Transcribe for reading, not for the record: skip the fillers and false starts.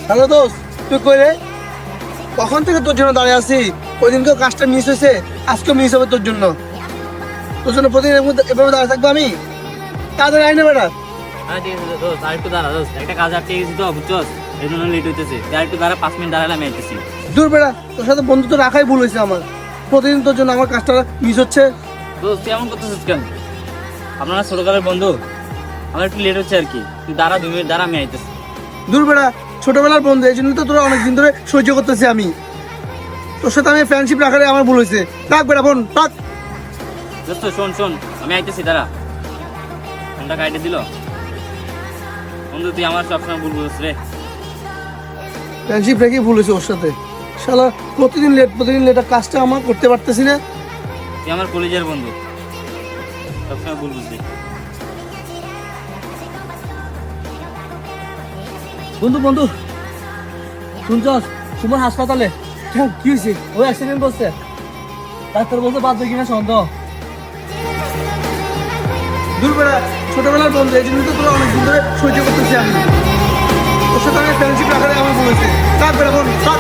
Hello দোস্ত, তুই কই রে? কখন থেকে তোর জন্য দাঁড়িয়ে আছি। ওই দিনকেও কাজটা মিস হয়েছে, আজকেও মিস হবে তোর জন্য। তোর জন্য প্রতিদিন এভাবে দাঁড়িয়ে থাকবো আমি? তাড়াতাড়ি আয় না বেটা। হ্যাঁ ঠিক আছে দোস্ত, আর একটু দাঁড়া দোস্ত, একটা কাজ আটকে গেছি তো বুঝছস, এই জন্য লেট হইতেছে। আর একটু দাঁড়া, 5 মিনিট দাঁড়ালে আমি আইতেছি। দূর বেটা, তোর সাথে বন্ধুত্ব রাখাই ভুল হয়েছে আমার। প্রতিদিন তোর জন্য আমার কাজটা মিস হচ্ছে। দোস্ত তুই এমন করতেছিস কেন? আপনারা ছোটকালের বন্ধু, আমার একটু লেট হচ্ছে আর কি। তুই দাঁড়া, 2 মিনিট দাঁড়া, আমি আইতেছি। দূর বেটা, ছোটবেলার বন্ধু, এই জন্য তো তোরা অনেকদিন ধরে সহ্য করতেছি আমি। তোর সাথে আমি ফ্রেন্ডশিপ রাখাটাই আমার ভুল হয়েছে। রাখ বেটা ফোন, রাখ। দোস্ত শোন শোন, আমি আইতেছি, দাঁড়া। ফোনটা কাইটে দিল। বন্ধু তুই আমার সবসময় ভুল বুঝছিস রে। ফ্রেন্ডশিপ রেখেই ভুল হয়েছে ওর সাথে। শালা প্রতিদিন লেট, কাজটা আমার করতে পারতেছি না। তুই আমার কলেজের বন্ধু, সবসময় ভুল বুঝলি। বন্ধু বন্ধু, শুনছস? সুমন হাসপাতালে। কেন, কি হয়েছে? ও অ্যাক্সিডেন্ট করছে। ডাক্তার বলছে বাদ কিনা সন্দেহ। দূর বেড়া, ছোটবেলার বন্ধু, এই জন্য তো তোরা অনেকদিন ধরে সহ্য করতেছি আমি। ওর সাথে আমি ফ্রেন্ডশিপ রাখাটাই আমার বলেছে। রাখ বেড়া ফোন, রাখ।